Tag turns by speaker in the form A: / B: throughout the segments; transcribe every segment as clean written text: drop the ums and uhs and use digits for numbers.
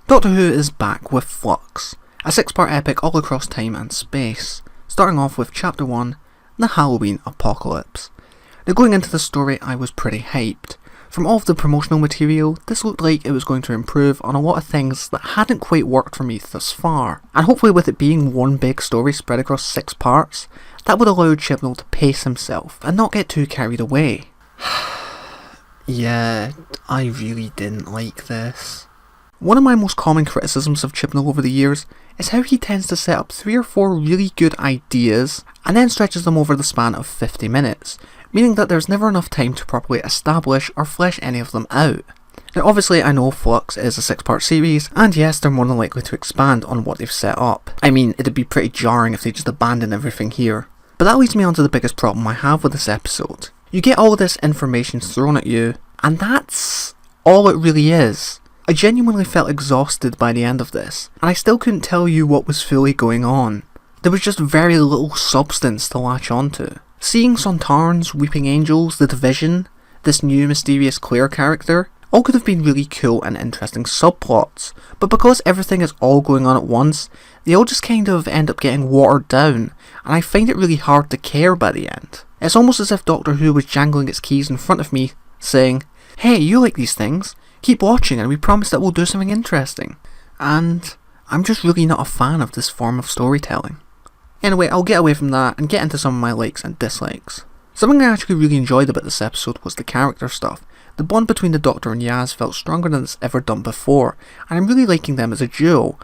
A: Doctor Who is back with Flux, a 6-part epic all across time and space, starting off with Chapter 1, The Halloween Apocalypse. Now going into the story, I was pretty hyped. From all of the promotional material, this looked like it was going to improve on a lot of things that hadn't quite worked for me thus far, and hopefully with it being one big story spread across 6 parts, that would allow Chibnall to pace himself and not get too carried away. Yeah, I really didn't like this. One of my most common criticisms of Chibnall over the years is how he tends to set up 3 or 4 really good ideas and then stretches them over the span of 50 minutes, meaning that there's never enough time to properly establish or flesh any of them out. Now obviously I know Flux is a 6-part series, and yes, they're more than likely to expand on what they've set up. I mean, it'd be pretty jarring if they just abandoned everything here. But that leads me on to the biggest problem I have with this episode. You get all of this information thrown at you, and that's all it really is. I genuinely felt exhausted by the end of this, and I still couldn't tell you what was fully going on. There was just very little substance to latch onto. Seeing Sontarans, Weeping Angels, The Division, this new mysterious Claire character, all could have been really cool and interesting subplots, but because everything is all going on at once, they all just kind of end up getting watered down, and I find it really hard to care by the end. It's almost as if Doctor Who was jangling its keys in front of me, saying, "Hey, you like these things? Keep watching and we promise that we'll do something interesting." And I'm just really not a fan of this form of storytelling. Anyway, I'll get away from that and get into some of my likes and dislikes. Something I actually really enjoyed about this episode was the character stuff. The bond between the Doctor and Yaz felt stronger than it's ever done before, and I'm really liking them as a duo.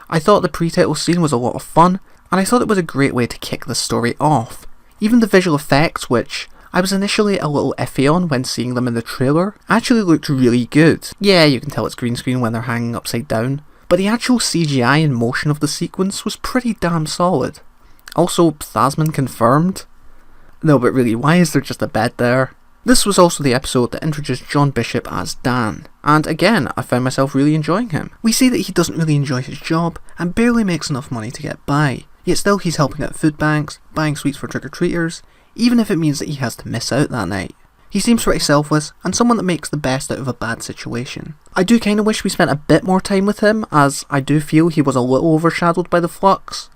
A: I thought the pre-title scene was a lot of fun, and I thought it was a great way to kick the story off. Even the visual effects, which I was initially a little iffy on when seeing them in the trailer, actually looked really good. Yeah, you can tell it's green screen when they're hanging upside down, but the actual CGI and motion of the sequence was pretty damn solid. Also, Phasmin confirmed? No, but really, why is there just a bed there? This was also the episode that introduced John Bishop as Dan, and again, I found myself really enjoying him. We see that he doesn't really enjoy his job, and barely makes enough money to get by, yet still he's helping at food banks, buying sweets for trick-or-treaters, even if it means that he has to miss out that night. He seems pretty selfless, and someone that makes the best out of a bad situation. I do kinda wish we spent a bit more time with him, as I do feel he was a little overshadowed by the Flux,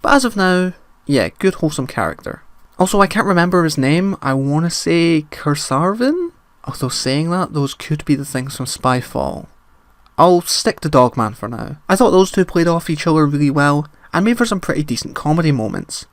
A: but as of now, yeah, good wholesome character. Also, I can't remember his name. I want to say Kursarvin? Although saying that, those could be the things from Spyfall. I'll stick to Dogman for now. I thought those two played off each other really well, and made for some pretty decent comedy moments.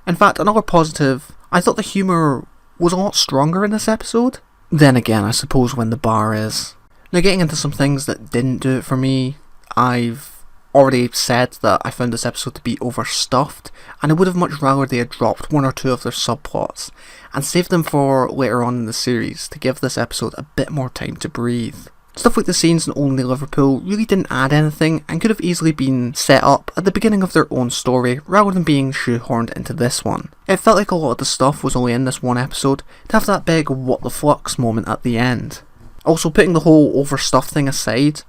A: In fact, another positive, I thought the humour was a lot stronger in this episode. Then again, I suppose when the bar is. Now getting into some things that didn't do it for me, I've already said that I found this episode to be overstuffed, and I would have much rather they had dropped 1 or 2 of their subplots and saved them for later on in the series to give this episode a bit more time to breathe. Stuff like the scenes in Only Liverpool really didn't add anything and could have easily been set up at the beginning of their own story rather than being shoehorned into this one. It felt like a lot of the stuff was only in this one episode to have that big what the flux moment at the end. Also, putting the whole overstuffed thing aside,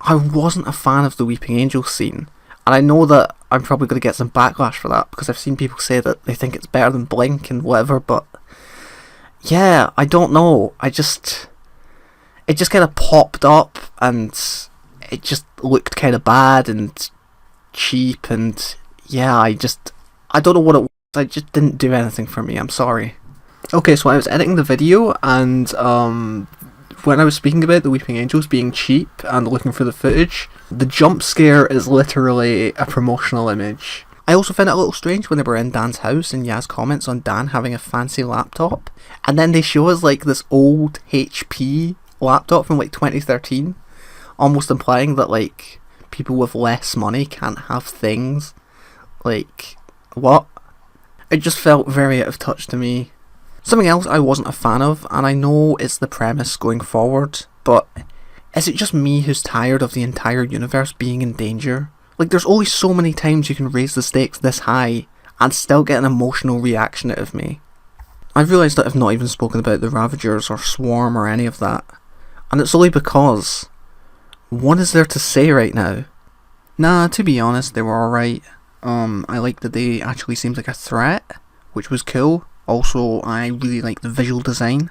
A: I wasn't a fan of the Weeping Angel scene, and I know that I'm probably going to get some backlash for that because I've seen people say that they think it's better than Blink and whatever, but yeah, I don't know. It just kind of popped up and it just looked kind of bad and cheap, and yeah, I don't know what it was. I just didn't do anything for me, I'm sorry. Okay, so I was editing the video, and when I was speaking about the Weeping Angels being cheap and looking for the footage, the jump scare is literally a promotional image. I also found it a little strange when they were in Dan's house and Yaz comments on Dan having a fancy laptop, and then they show us like this old HP laptop from like 2013, almost implying that like people with less money can't have things. Like, what? It just felt very out of touch to me. Something else I wasn't a fan of, and I know it's the premise going forward, but is it just me who's tired of the entire universe being in danger? Like, there's only so many times you can raise the stakes this high and still get an emotional reaction out of me. I've realised that I've not even spoken about the Ravagers or Swarm or any of that, and it's only because what is there to say right now? Nah, to be honest, they were alright. I liked that they actually seemed like a threat, which was cool. Also, I really like the visual design.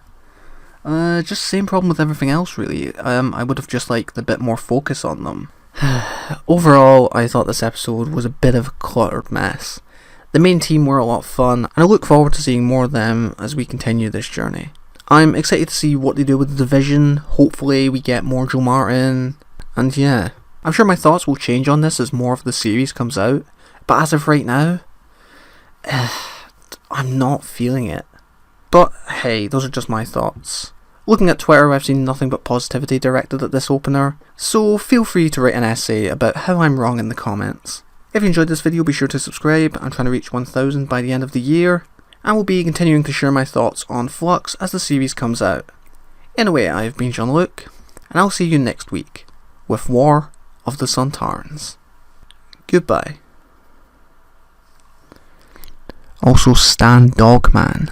A: Just same problem with everything else really. I would have just liked a bit more focus on them. Overall, I thought this episode was a bit of a cluttered mess. The main team were a lot of fun, and I look forward to seeing more of them as we continue this journey. I'm excited to see what they do with the Division. Hopefully we get more Joe Martin, and yeah, I'm sure my thoughts will change on this as more of the series comes out, but as of right now, I'm not feeling it. But hey, those are just my thoughts. Looking at Twitter, I've seen nothing but positivity directed at this opener, so feel free to write an essay about how I'm wrong in the comments. If you enjoyed this video, be sure to subscribe. I'm trying to reach 1000 by the end of the year, and will be continuing to share my thoughts on Flux as the series comes out. Anyway, I've been Jean-Luc, and I'll see you next week with War of the Sontarans. Goodbye. Also, Stan Dogman.